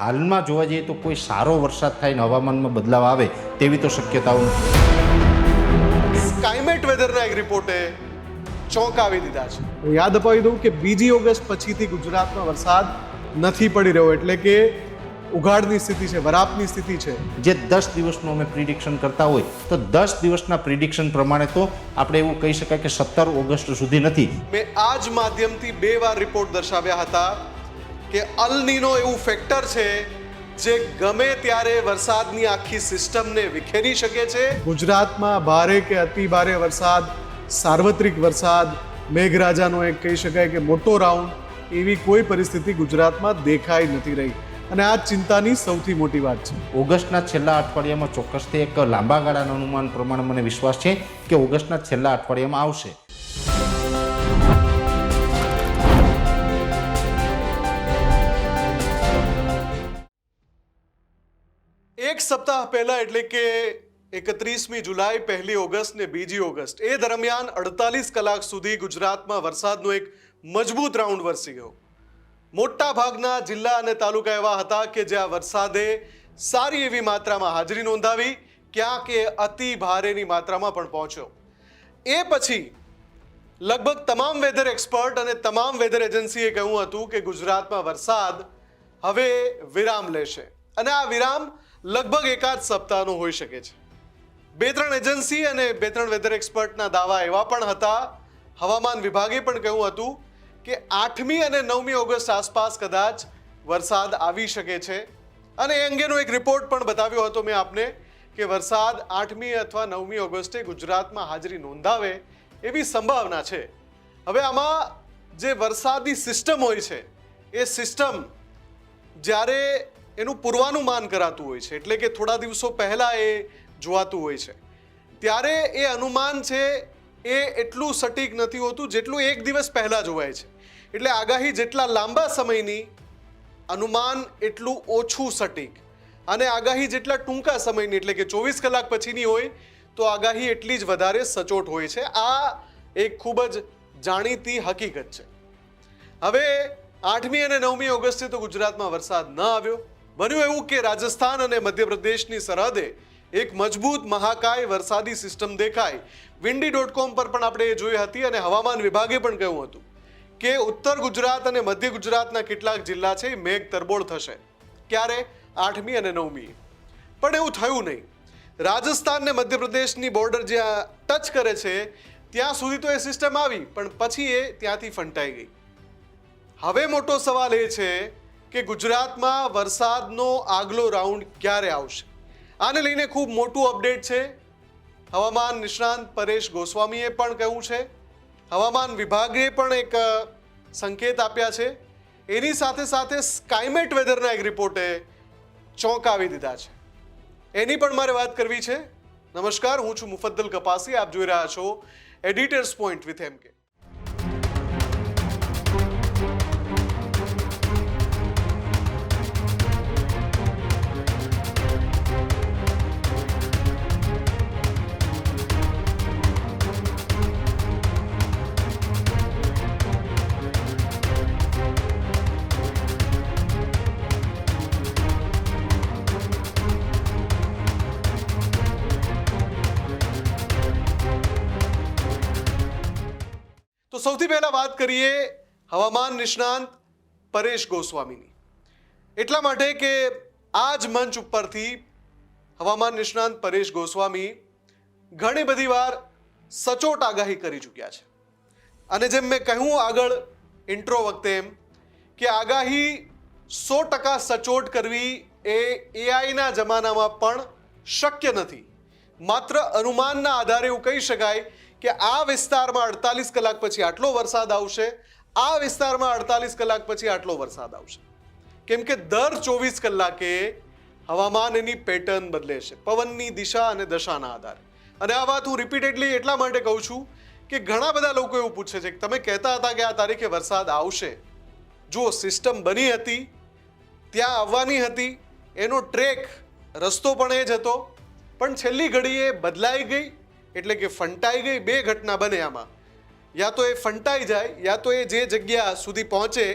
હાલમાં જોવા જઈએ તો કોઈ સારો વરસાદ થાય ને હવામાનમાં બદલાવ આવે તેવી તો શક્યતાઓ નથી. સ્કાયમેટ વેધરના એક રિપોર્ટે ચોંકાવી દીધા છે. હું યાદ અપાવી દઉં કે 2 ઓગસ્ટ પછીથી ગુજરાતમાં વરસાદ નથી પડી રહ્યો, એટલે કે ઉઘાડની સ્થિતિ છે, વરાપની સ્થિતિ છે. જે 10 દિવસનું અમે પ્રિડિક્શન કરતા હોય તો 10 દિવસના પ્રિડિક્શન પ્રમાણે તો આપણે એવું કહી શકાય કે 17 ઓગસ્ટ સુધી નથી. મેં આ જ માધ્યમથી 2 વાર રિપોર્ટ દર્શાવ્યા હતા કે અલ નીનો એવું ફેક્ટર છે જે ગમે ત્યારે વરસાદની આખી સિસ્ટમને વિખેરી શકે છે. ગુજરાતમાં ભારે કે અતિ ભારે વરસાદ, સાર્વત્રિક વરસાદ, મેઘરાજાનો એક કહી શકાય કે મોટો રાઉન્ડ, એવી કોઈ પરિસ્થિતિ ગુજરાતમાં દેખાઈ નથી રહી અને આ ચિંતાની સૌથી મોટી વાત છે. ઓગસ્ટના છેલ્લા અઠવાડિયામાં ચોક્કસથી એક લાંબા ગાળાના અનુમાન પ્રમાણે મને વિશ્વાસ છે કે ઓગસ્ટના છેલ્લા અઠવાડિયામાં આવશે. એક સપ્તાહ પહેલા એટલે કે 31મી જુલાઈ, 1 ઓગસ્ટ ને 2 ઓગસ્ટ એ દરમિયાન 48 કલાક સુધી ગુજરાતમાં વરસાદનો એક મજબૂત રાઉન્ડ વરસી ગયો. મોટા ભાગના જિલ્લા અને તાલુકા એવા હતા કે જ્યાં વરસાદે સારી એવી માત્રામાં હાજરી નોંધાવી, ક્યાંક એ અતિ ભારેની માત્રામાં પણ પહોંચ્યો. એ પછી લગભગ તમામ વેધર એક્સપર્ટ અને તમામ વેધર એજન્સીએ કહ્યું હતું કે ગુજરાતમાં વરસાદ હવે વિરામ લેશે અને આ વિરામ લગભગ એકાદ સપ્તાહનો હોઈ શકે છે. 2-3 એજન્સી અને 2-3 વેધર એક્સપર્ટના દાવા એવા પણ હતા, હવામાન વિભાગે પણ કહ્યું હતું કે 8મી અને 9મી ઓગસ્ટ આસપાસ કદાચ વરસાદ આવી શકે છે અને એ અંગેનો એક રિપોર્ટ પણ બતાવ્યો હતો મેં આપને કે વરસાદ 8મી અથવા 9મી ઓગસ્ટે ગુજરાતમાં હાજરી નોંધાવે એવી સંભાવના છે. હવે આમાં જે વરસાદી સિસ્ટમ હોય છે એ સિસ્ટમ જ્યારે એનું પૂર્વાનુમાન કરાતું હોય છે, એટલે કે થોડા દિવસો પહેલાં એ જોવાતું હોય છે, ત્યારે એ અનુમાન છે એ એટલું સટીક નથી હોતું જેટલું એક દિવસ પહેલાં જોવાય છે. એટલે આગાહી જેટલા લાંબા સમયની, અનુમાન એટલું ઓછું સટીક, અને આગાહી જેટલા ટૂંકા સમયની એટલે કે 24 કલાક પછીની હોય તો આગાહી એટલી જ વધારે સચોટ હોય છે. આ એક ખૂબ જ જાણીતી હકીકત છે. હવે 8મી અને 9મી ઓગસ્ટે તો ગુજરાતમાં વરસાદ ન આવ્યો. બન્યું એવું કે રાજસ્થાન અને મધ્યપ્રદેશની સરહદે એક મજબૂત મહાકાય વરસાદી સિસ્ટમ દેખાય. windy.com પર પણ આપણે એ જોઈ હતી અને હવામાન વિભાગે પણ કહ્યું હતું કે ઉત્તર ગુજરાત અને મધ્ય ગુજરાતના કેટલાક જિલ્લા છે એ મેઘ તરબોળ થશે. ક્યારે? 8મી અને 9મી. પણ એવું થયું નહીં. રાજસ્થાન ને મધ્યપ્રદેશની બોર્ડર જ્યાં ટચ કરે છે ત્યાં સુધી તો એ સિસ્ટમ આવી, પણ પછી એ ત્યાંથી ફંટાઈ ગઈ. હવે મોટો સવાલ એ છે કે ગુજરાતમાં વરસાદનો આગલો રાઉન્ડ ક્યારે આવશે? આને લઈને ખૂબ મોટું અપડેટ છે. હવામાન નિષ્ણાંત પરેશ ગોસ્વામીએ પણ કહ્યું છે, હવામાન વિભાગે પણ એક સંકેત આપ્યા છે. એની સાથે સાથે સ્કાયમેટ વેધરના એક રિપોર્ટે ચોંકાવી દીધા છે. એની પણ મારે વાત કરવી છે. નમસ્કાર, હું છું મુફદ્દલ કપાસી. આપ જોઈ રહ્યા છો એડિટર્સ પોઈન્ટ વિથ MK. તો સૌથી પહેલા વાત કરીએ હવામાન નિષ્ણાંત પરેશ ગોસ્વામીની. એટલા માટે કે આ જ મંચ ઉપરથી હવામાન નિષ્ણાંત પરેશ ગોસ્વામી ઘણી બધી વાર સચોટ આગાહી કરી ચૂક્યા છે. અને જેમ મેં કહ્યું આગળ ઇન્ટ્રો વખતે એમ કે આગાહી 100% સચોટ કરવી એ એઆઈના જમાનામાં પણ શક્ય નથી. માત્ર અનુમાનના આધારે એવું કહી શકાય કે આ વિસ્તારમાં 48 કલાક પછી આટલો વરસાદ આવશે, આ વિસ્તારમાં 48 કલાક પછી આટલો વરસાદ આવશે. કેમ કે દર 24 કલાકે હવામાન એની પેટર્ન બદલે છે, પવનની દિશા અને દશાના આધારે. અને આ વાત હું રિપીટેડલી એટલા માટે કહું છું કે ઘણા બધા લોકો એવું પૂછે છે કે તમે કહેતા હતા કે આ તારીખે વરસાદ આવશે. જો સિસ્ટમ બની હતી, ત્યાં આવવાની હતી, એનો ટ્રેક રસ્તો પણ એ જ હતો, પણ છેલ્લી ઘડીએ બદલાઈ ગઈ, એટલે કે ફંટાઈ ગઈ. 2 ઘટના બને આમાં. યા તો એ ફંટાઈ જાય, યા તો એ જે જગ્યા સુધી પહોંચે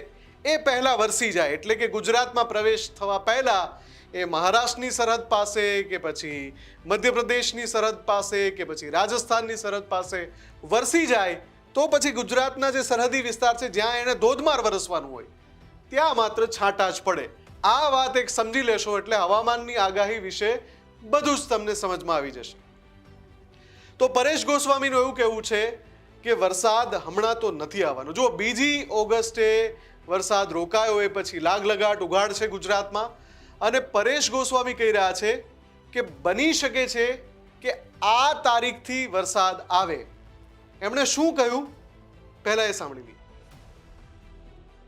એ પહેલા વરસી જાય, એટલે કે ગુજરાતમાં પ્રવેશ થવા પહેલા એ મહારાષ્ટ્રની સરહદ પાસે કે પછી મધ્યપ્રદેશની સરહદ પાસે કે પછી રાજસ્થાનની સરહદ પાસે વરસી જાય તો પછી ગુજરાતના જે સરહદી વિસ્તાર છે જ્યાં એને ધોધમાર વરસવાનું હોય ત્યાં માત્ર છાંટા જ પડે. આ વાત એક સમજી લેશો એટલે હવામાનની આગાહી વિશે બધું જ તમને સમજમાં આવી જશે. તો પરેશ ગોસ્વામીનું એવું કહેવું છે કે વરસાદ હમણાં તો નથી આવવાનો. જો 2 ઓગસ્ટે વરસાદ રોકાયો એ પછી લાગલગાટ ઉઘાડ છે ગુજરાતમાં, અને પરેશ ગોસ્વામી કહી રહ્યા છે કે બની શકે છે કે આ તારીખથી વરસાદ આવે. એમણે શું કહ્યું પહેલા એ સાંભળી લઈએ.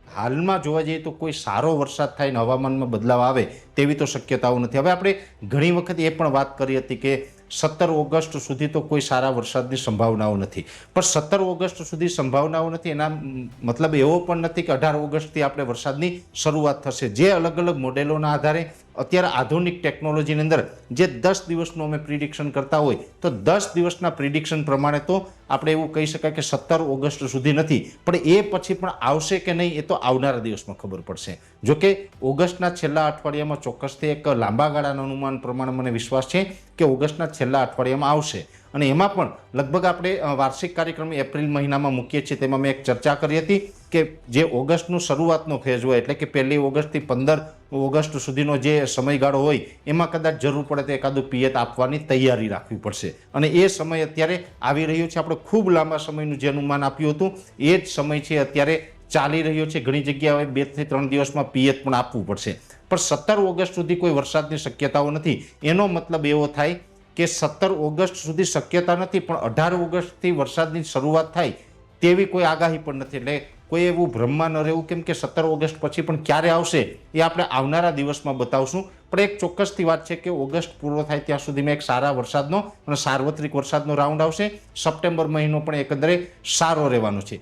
હાલમાં જોવા જઈએ તો કોઈ સારો વરસાદ થાય ને હવામાનમાં બદલાવ આવે તેવી તો શક્યતાઓ નથી. હવે આપણે ઘણી વખત એ પણ વાત કરી હતી કે 17 ઓગસ્ટ સુધી તો કોઈ સારા વરસાદની સંભાવનાઓ નથી, પણ 17 ઓગસ્ટ સુધી સંભાવનાઓ નથી એના મતલબ એવો પણ નથી કે 18 ઓગસ્ટથી આપણે વરસાદની શરૂઆત થશે. જે અલગ અલગ મોડેલોના આધારે અત્યારે આધુનિક ટેકનોલોજીની અંદર જે 10 દિવસનું અમે પ્રિડિક્શન કરતા હોય તો 10 દિવસના પ્રિડિક્શન પ્રમાણે તો આપણે એવું કહી શકાય કે 17 ઓગસ્ટ સુધી નથી, પણ એ પછી પણ આવશે કે નહીં એ તો આવનારા દિવસમાં ખબર પડશે. જોકે ઓગસ્ટના છેલ્લા અઠવાડિયામાં ચોક્કસથી એક લાંબા ગાળાના અનુમાન પ્રમાણે મને વિશ્વાસ છે કે ઓગસ્ટના છેલ્લા અઠવાડિયામાં આવશે, અને એમાં પણ લગભગ આપણે વાર્ષિક કાર્યક્રમ એપ્રિલ મહિનામાં મૂકીએ છીએ તેમાં મેં એક ચર્ચા કરી હતી કે જે ઓગસ્ટનો શરૂઆતનો ફેઝ હોય એટલે કે 1 ઓગસ્ટથી 15 ઓગસ્ટ સુધીનો જે સમયગાળો હોય એમાં કદાચ જરૂર પડે તો એકાદું પિયત આપવાની તૈયારી રાખવી પડશે, અને એ સમય અત્યારે આવી રહ્યો છે. આપણે ખૂબ લાંબા સમયનું જે અનુમાન આપ્યું હતું એ જ સમય છે અત્યારે ચાલી રહ્યો છે. ઘણી જગ્યાએ 2 થી 3 દિવસમાં પિયત પણ આપવું પડશે, પણ 17 ઓગસ્ટ સુધી કોઈ વરસાદની શક્યતાઓ નથી. એનો મતલબ એવો થાય કે 17 ઓગસ્ટ સુધી શક્યતા નથી, પણ 18 ઓગસ્ટથી વરસાદની શરૂઆત થાય તેવી કોઈ આગાહી પણ નથી. એટલે કોઈ એવું ભ્રમમાં ન રહેવું, કેમ કે 17 ઓગસ્ટ પછી પણ ક્યારે આવશે એ આપણે આવનારા દિવસમાં બતાવશું. પણ એક ચોક્કસથી વાત છે કે ઓગસ્ટ પૂરો થાય ત્યાં સુધીમાં એક સારા વરસાદનો અને સાર્વત્રિક વરસાદનો રાઉન્ડ આવશે. સપ્ટેમ્બર મહિનો પણ એકંદરે સારો રહેવાનો છે.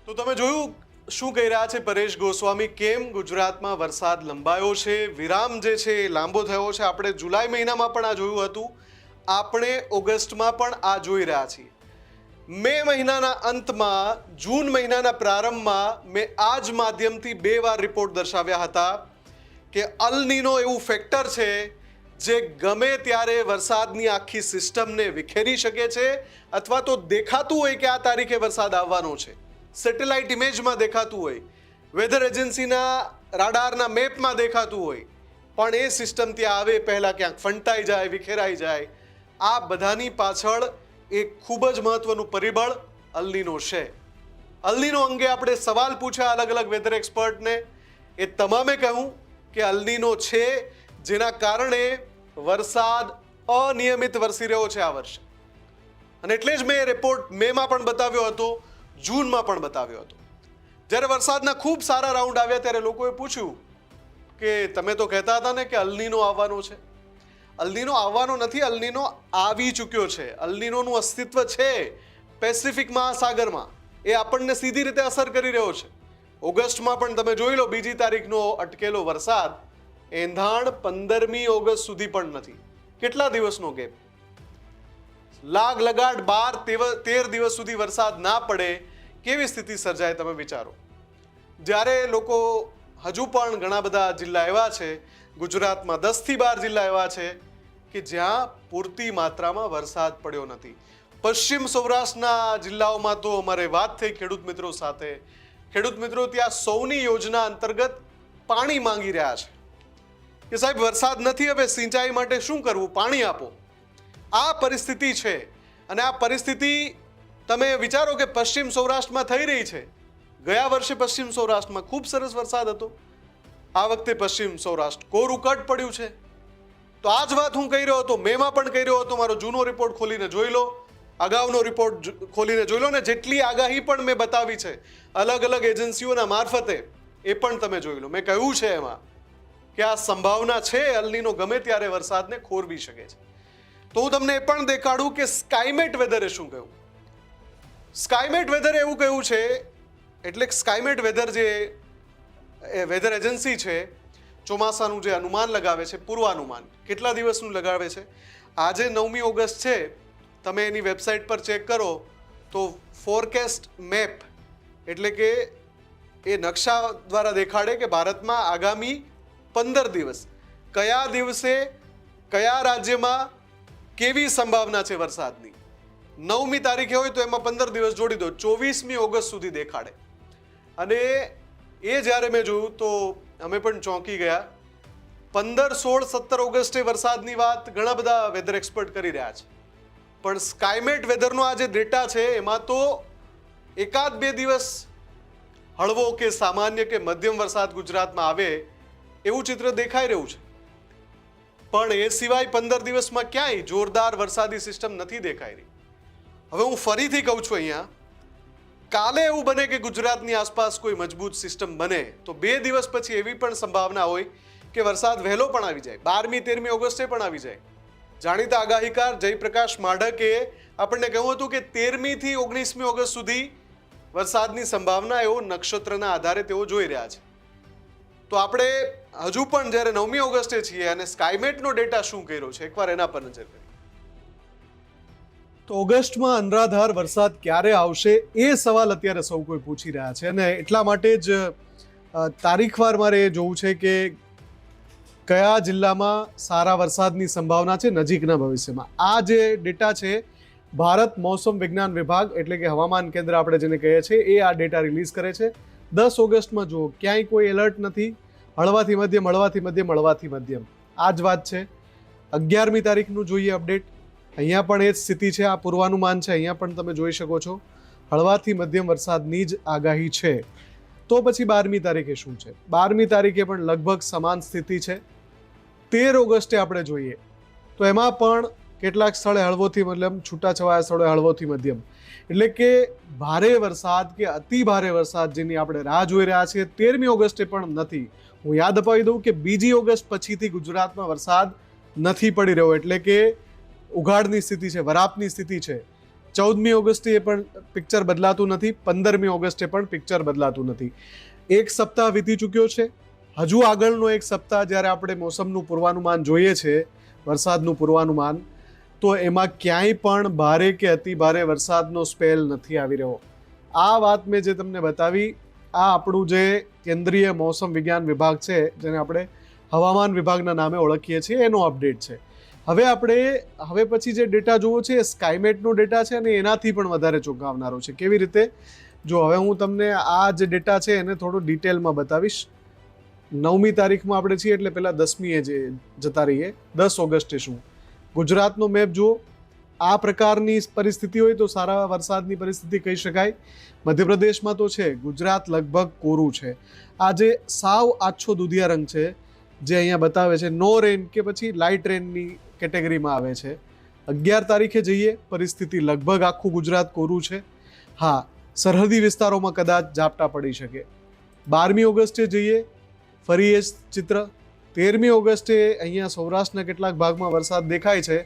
તો તમે જોયું શું કહી રહ્યા છે પરેશ ગોસ્વામી, કેમ ગુજરાતમાં વરસાદ લંબાયો છે, વિરામ જે છે એ લાંબો થયો છે. આપણે જુલાઈ મહિનામાં પણ આ જોયું હતું, આપણે ઓગસ્ટમાં પણ આ જોઈ રહ્યા છીએ. મે મહિનાના અંતમાં, જૂન મહિનાના પ્રારંભમાં મેં આ જ માધ્યમથી 2 વાર રિપોર્ટ દર્શાવ્યા હતા કે અલ નીનો એવું ફેક્ટર છે જે ગમે ત્યારે વરસાદની આખી સિસ્ટમને વિખેરી શકે છે, અથવા તો દેખાતું હોય કે આ તારીખે વરસાદ આવવાનો છે, સેટેલાઇટ ઇમેજમાં દેખાતું હોય, વેધર એજન્સીના રાડારના મેપમાં દેખાતું હોય, પણ એ સિસ્ટમ ત્યાં આવે પહેલાં ક્યાંક ફંટાઈ જાય, વિખેરાઈ જાય. આ બધાની પાછળ એક ખૂબ જ મહત્વનું પરિબળ અલ નીનો છે. અલ નીનો અંગે આપણે સવાલ પૂછ્યા અલગ અલગ વેધર એક્સપર્ટને, એ તમામે કહ્યું કે અલ નીનો છે જેના કારણે વરસાદ અનિયમિત વરસી રહ્યો છે આ વર્ષે. અને એટલે જ મેં એ રિપોર્ટ મેમાં પણ બતાવ્યો હતો, જૂનમાં પણ બતાવ્યો હતો. જ્યારે વરસાદના ખૂબ સારા રાઉન્ડ આવ્યા ત્યારે લોકોએ પૂછ્યું કે તમે તો કહેતા હતા ને કે અલ નીનો આવવાનો છે. અલ નીનો આવવાનો નથી, અલ નીનો આવી ચૂક્યો છે. અલ નીનોનું અસ્તિત્વ છે પેસિફિક મહાસાગરમાં, એ આપણને સીધી રીતે અસર કરી રહ્યો છે. ઓગસ્ટમાં પણ તમે જોઈ લો 2 તારીખનો અટકેલો વરસાદ એંધાણ 15મી ઓગસ્ટ સુધી પણ નથી. કેટલા દિવસનો ગેપ? લાગ લગાડ 12-13 દિવસ સુધી વરસાદ ના પડે કેવી સ્થિતિ સર્જાય તમે વિચારો. જ્યારે લોકો હજુ પણ ઘણા બધા જિલ્લા એવા છે ગુજરાતમાં, 10 થી 12 જિલ્લા એવા છે કે જ્યાં પૂરતી માત્રામાં વરસાદ પડ્યો નથી. પશ્ચિમ સૌરાષ્ટ્રના જિલ્લાઓમાં તો અમારે વાત થઈ ખેડૂત મિત્રો સાથે. ખેડૂત મિત્રો ત્યાં સૌની યોજના અંતર્ગત પાણી માંગી રહ્યા છે કે સાહેબ વરસાદ નથી, હવે સિંચાઈ માટે શું કરવું, પાણી આપો. આ પરિસ્થિતિ છે. અને આ પરિસ્થિતિ તમે વિચારો કે પશ્ચિમ સૌરાષ્ટ્રમાં થઈ રહી છે. ગયા વર્ષે પશ્ચિમ સૌરાષ્ટ્રમાં ખૂબ સરસ વરસાદ હતો, આ વખતે પશ્ચિમ સૌરાષ્ટ્ર કોરું કટ પડ્યું છે. તો આ જ વાત હું કહી રહ્યો હતો, મેમાં પણ કહી રહ્યો હતો. મારો જૂનો રિપોર્ટ ખોલીને જોઈ લો, અગાઉનો રિપોર્ટ ખોલીને જોઈ લો, ને જેટલી આગાહી પણ મેં બતાવી છે અલગ અલગ એજન્સીઓના મારફતે એ પણ તમે જોઈ લો. મેં કહ્યું છે એમાં કે આ સંભાવના છે અલ નીનો ગમે ત્યારે વરસાદને ખોરવી શકે છે. તો હું તમને એ પણ દેખાડું કે સ્કાયમેટ વેધરે શું કહ્યું. સ્કાયમેટ વેધરે એવું કહ્યું છે, એટલે સ્કાયમેટ વેધર જે વેધર એજન્સી છે ચોમાસાનું જે અનુમાન લગાવે છે, પૂર્વાનુમાન કેટલા દિવસનું લગાવે છે. આજે 9મી ઓગસ્ટ છે, તમે એની વેબસાઇટ પર ચેક કરો તો ફોરકાસ્ટ મેપ એટલે કે એ નકશા દ્વારા દેખાડે કે ભારતમાં આગામી 15 દિવસ કયા દિવસે કયા રાજ્યમાં કેવી સંભાવના છે વરસાદની. 9મી તારીખે હોય તો એમાં 15 દિવસ જોડી દો, 24મી ઓગસ્ટ સુધી દેખાડે. અને એ જ્યારે મેં જોયું તો અમે પણ ચોંકી ગયા. 15, 16, 17 ઓગસ્ટે વરસાદની વાત ઘણા બધા વેધર એક્સપર્ટ કરી રહ્યા છે, પણ સ્કાયમેટ વેધરનો આ જે ડેટા છે એમાં તો 1-2 દિવસ હળવો કે સામાન્ય કે મધ્યમ વરસાદ ગુજરાતમાં આવે એવું ચિત્ર દેખાઈ રહ્યું છે, પણ એ સિવાય 15 દિવસમાં ક્યાંય જોરદાર વરસાદી સિસ્ટમ નથી દેખાઈ રહી. હવે હું ફરીથી કહું છું, અહીંયા કાલે એવું બને કે ગુજરાતની આસપાસ કોઈ મજબૂત સિસ્ટમ બને તો 2 દિવસ પછી એવી પણ સંભાવના હોય કે વરસાદ વહેલો પણ આવી જાય, 12મી 13મી ઓગસ્ટે પણ આવી જાય. જાણીતા આગાહીકાર જયપ્રકાશ માઢકે આપણને કહ્યું હતું કે 13મી થી 19મી ઓગસ્ટ સુધી વરસાદની સંભાવના એવો નક્ષત્રના આધારે તેઓ જોઈ રહ્યા છે. તો આપણે હજુ પણ જ્યારે 9મી ઓગસ્ટે છીએ અને સ્કાયમેટનો ડેટા શું કર્યો છે એકવાર એના પર નજર કરીએ. તો ઓગસ્ટમાં અનરાધાર વરસાદ ક્યારે આવશે એ સવાલ અત્યારે સૌ કોઈ પૂછી રહ્યા છે, અને એટલા માટે જ તારીખવાર મારે એ જોવું છે કે કયા જિલ્લામાં સારા વરસાદની સંભાવના છે નજીકના ભવિષ્યમાં. આ જે ડેટા છે ભારત મોસમ વિજ્ઞાન વિભાગ એટલે કે હવામાન કેન્દ્ર આપણે જેને કહીએ છીએ એ આ ડેટા રિલીઝ કરે છે. 10 ઓગસ્ટમાં જુઓ ક્યાંય કોઈ એલર્ટ નથી, હળવાથી મધ્યમ, હળવાથી મધ્યમ, હળવાથી મધ્યમ, આ જ વાત છે. 11મી તારીખનું જોઈએ અપડેટ, અહીંયા પણ એ જ સ્થિતિ છે. આ પૂર્વાનુમાન છે, અહીંયા પણ તમે જોઈ શકો છો હળવાથી મધ્યમ વરસાદની જ આગાહી છે. તો પછી 12મી તારીખે શું છે? 12મી તારીખે પણ લગભગ સમાન સ્થિતિ છે. 13 ઓગસ્ટે આપણે જોઈએ તો એમાં પણ કેટલાક સ્થળે હળવોથી મધ્યમ, છૂટાછવાયા સ્થળે હળવોથી મધ્યમ, એટલે કે ભારે વરસાદ કે અતિ ભારે વરસાદ જેની આપણે રાહ જોઈ રહ્યા છીએ 13મી ઓગસ્ટે પણ નથી. હું યાદ અપાવી દઉં કે 2જી ઓગસ્ટ પછીથી ગુજરાતમાં વરસાદ નથી પડી રહ્યો, એટલે કે ઉઘાડની સ્થિતિ છે, વરાપની સ્થિતિ છે. 14મી ઓગસ્ટે પણ પિક્ચર બદલાતું નથી, 15મી ઓગસ્ટે પણ પિક્ચર બદલાતું નથી. એક સપ્તાહ વીતી ચૂક્યો છે, હજુ આગળનો એક સપ્તાહ જ્યારે આપણે મોસમનું પૂર્વાનુમાન જોઈએ છે, વરસાદનું પૂર્વાનુમાન, તો એમાં ક્યાંય પણ ભારે કે અતિ ભારે વરસાદનો સ્પેલ નથી આવી રહ્યો. આ વાત મેં જે તમને બતાવી આ આપણું જે કેન્દ્રીય મોસમ વિજ્ઞાન વિભાગ છે જેને આપણે હવામાન વિભાગના નામે ઓળખીએ છીએ એનો અપડેટ છે. હવે પછી જે ડેટા જોવો છે એ સ્કાયમેટનો ડેટા છે અને એનાથી પણ વધારે ચોંકાવનારો છે. કેવી રીતે? જો હવે હું તમને આ જે ડેટા છે એને થોડું ડિટેલમાં બતાવીશ. 9મી તારીખમાં આપણે છીએ એટલે પહેલાં 10મીએ જે જતા રહીએ. 10 ઓગસ્ટે શું? ગુજરાતનો મેપ જુઓ. આ પ્રકારની પરિસ્થિતિ હોય તો સારા વરસાદની પરિસ્થિતિ કહી શકાય. મધ્યપ્રદેશમાં તો છે, ગુજરાત લગભગ કોરું છે. આ જે સાવ આછો દુધિયા રંગ છે જે અહીંયા બતાવે છે નો રેન કે પછી લાઇટ રેનની કેટેગરીમાં આવે છે. 11 તારીખે જઈએ, પરિસ્થિતિ લગભગ આખું ગુજરાત કોરું છે. હા, સરહદી વિસ્તારોમાં કદાચ ઝાપટા પડી શકે. 12મી ઓગસ્ટે જઈએ, ફરી એ જ ચિત્ર. 13મી ઓગસ્ટે અહીંયા સૌરાષ્ટ્રના કેટલાક ભાગમાં વરસાદ દેખાય છે,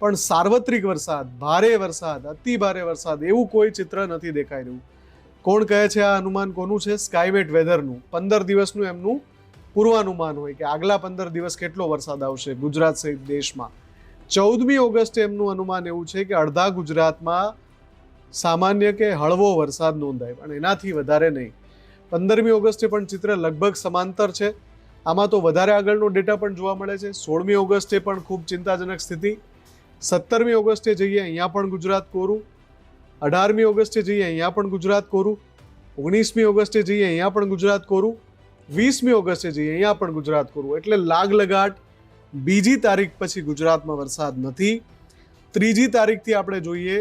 પણ સાર્વત્રિક વરસાદ, ભારે વરસાદ, અતિ ભારે વરસાદ એવું કોઈ ચિત્ર નથી દેખાઈ રહ્યું. કોણ કહે છે આ અનુમાન કોનું છે? સ્કાયમેટ વેધરનું. 15 દિવસનું એમનું પૂર્વાનુમાન હોય કે આગલા 15 દિવસ કેટલો વરસાદ આવશે ગુજરાત સહિત દેશમાં. 14મી ઓગસ્ટે એમનું અનુમાન એવું છે કે અડધા ગુજરાતમાં સામાન્ય કે હળવો વરસાદ નોંધાય, પણ એનાથી વધારે નહીં. 15મી ઓગસ્ટે પણ ચિત્ર લગભગ સમાંતર છે. આમાં તો વધારે આગળનો ડેટા પણ જોવા મળે છે. 16મી ઓગસ્ટે પણ ખૂબ ચિંતાજનક સ્થિતિ. 17મી ઓગસ્ટે જઈએ, અહીંયા પણ ગુજરાત કોરું. 18મી ઓગસ્ટે જઈએ, અહીંયા પણ ગુજરાત કોરું. 19મી ઓગસ્ટે જઈએ, અહીંયા પણ ગુજરાત કોરું. 20મી ઓગસ્ટે જઈએ, અહીંયા પણ ગુજરાત કોરું. એટલે લાગલગાટ 2જી તારીખ પછી ગુજરાતમાં વરસાદ નથી. 3જી તારીખથી આપણે જોઈએ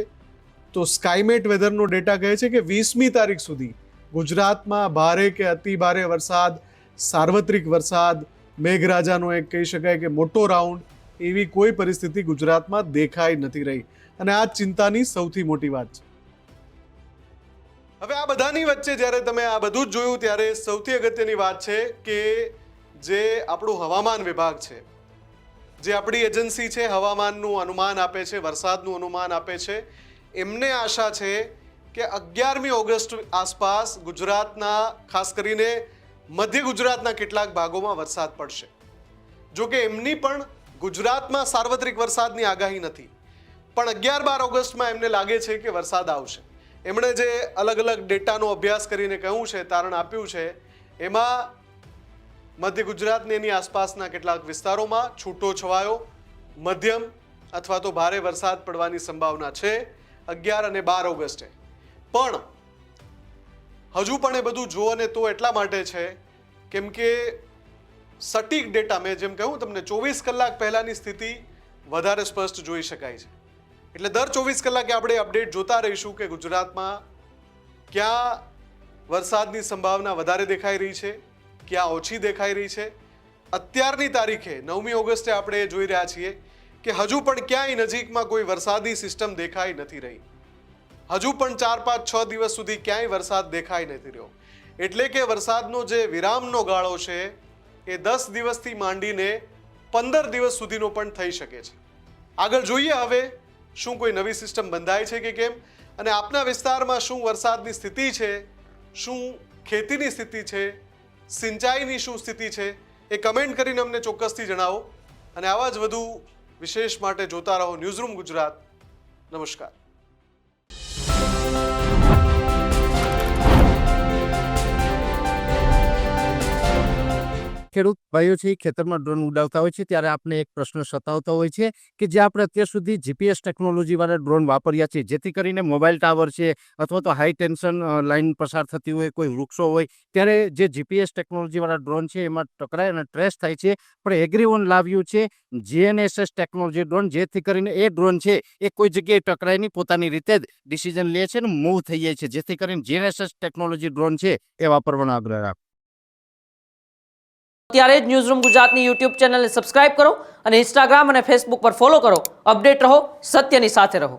તો સ્કાયમેટ વેધરનો ડેટા કહે છે કે 20મી તારીખ સુધી ગુજરાતમાં ભારે કે અતિ ભારે વરસાદ, સાર્વત્રિક વરસાદ, મેઘરાજાનો એક કહી શકાય કે મોટો રાઉન્ડ, એવી કોઈ પરિસ્થિતિ ગુજરાતમાં દેખાઈ નથી રહી. અને આ ચિંતાની સૌથી મોટી વાત છે. હવે આ બધાની વચ્ચે જ્યારે તમે આ બધું જ જોયું ત્યારે સૌથી અગત્યની વાત છે કે જે આપણું હવામાન વિભાગ છે, જે આપણી એજન્સી છે, હવામાનનું અનુમાન આપે છે, વરસાદનું અનુમાન આપે છે, એમને આશા છે કે 11મી ઓગસ્ટ આસપાસ ગુજરાતના, ખાસ કરીને મધ્ય ગુજરાતના કેટલાક ભાગોમાં વરસાદ પડશે. જો કે એમની પણ ગુજરાતમાં સાર્વત્રિક વરસાદની આગાહી નથી, પણ 11-12 ઓગસ્ટમાં એમને લાગે છે કે વરસાદ આવશે. એમણે જે અલગ અલગ ડેટાનો અભ્યાસ કરીને કહ્યું છે, તારણ આપ્યું છે, એમાં મધ્ય ગુજરાતની એની આસપાસના કેટલાક વિસ્તારોમાં છૂટો છવાયો મધ્યમ અથવા તો ભારે વરસાદ પડવાની સંભાવના છે 11 અને 12 ઓગસ્ટે. પણ હજુ પણ એ બધું જુઓ ને તો એટલા માટે છે કેમ કે સટીક ડેટા, મેં જેમ કહ્યું તમને, 24 કલાક પહેલાની સ્થિતિ વધારે સ્પષ્ટ જોઈ શકાય છે. એટલે દર 24 કલાકે આપણે અપડેટ જોતા રહીશું કે ગુજરાતમાં ક્યાં વરસાદની સંભાવના વધારે દેખાઈ રહી છે, ક્યાં ઓછી દેખાઈ રહી છે. અત્યારની તારીખે 9મી ઓગસ્ટે આપણે જોઈ રહ્યા છીએ કે હજુ પણ ક્યાંય નજીકમાં કોઈ વરસાદી સિસ્ટમ દેખાઈ નથી રહી. હજુ પણ 4, 5, 6 દિવસ સુધી ક્યાંય વરસાદ દેખાઈ નથી રહ્યો. એટલે કે વરસાદનો જે વિરામનો ગાળો છે એ 10 દિવસથી માંડીને 15 દિવસ સુધીનો પણ થઈ શકે છે. આગળ જોઈએ હવે શું કોઈ નવી સિસ્ટમ બંધાય છે કે કેમ, અને આપના વિસ્તારમાં શું વરસાદની સ્થિતિ છે, શું ખેતીની સ્થિતિ છે, સિંચાઈની શું સ્થિતિ છે, એ કમેન્ટ કરીને અમને ચોક્કસથી જણાવો. અને આવા જ વધુ વિશેષ માટે જોતા રહો ન્યૂઝરૂમ ગુજરાત. નમસ્કાર. ખેડૂત ભાઈઓ છે ખેતરમાં ડ્રોન ઉડાવતા હોય છે ત્યારે આપણે એક પ્રશ્ન સતાવતો હોય છે કે જે આપણે અત્યાર સુધી જીપીએસ ટેકનોલોજીવાળા ડ્રોન વાપર્યા છે, જેથી કરીને મોબાઈલ ટાવર છે અથવા તો હાઈ ટેન્શન લાઇન પસાર થતી હોય, કોઈ વૃક્ષો હોય, ત્યારે જે જીપીએસ ટેકનોલોજીવાળા ડ્રોન છે એમાં ટકરાય અને ટ્રેસ થાય છે. પણ એગ્રીઓન લાવ્યું છે GNSS ટેકનોલોજી ડ્રોન, જેથી કરીને એ ડ્રોન છે એ કોઈ જગ્યાએ ટકરાય નહીં, પોતાની રીતે જ ડિસિઝન લે છે અને મૂવ થઈ જાય છે. જેથી કરીને GNSS ટેકનોલોજી ડ્રોન છે એ વાપરવાનો આગ્રહ રાખો. અત્યારે જ ન્યૂઝરૂમ ગુજરાતની યુટ્યુબ ચેનલને સબસ્ક્રાઇબ કરો અને ઇન્સ્ટાગ્રામ અને ફેસબુક પર ફોલો કરો. અપડેટ રહો, સત્યની સાથે રહો.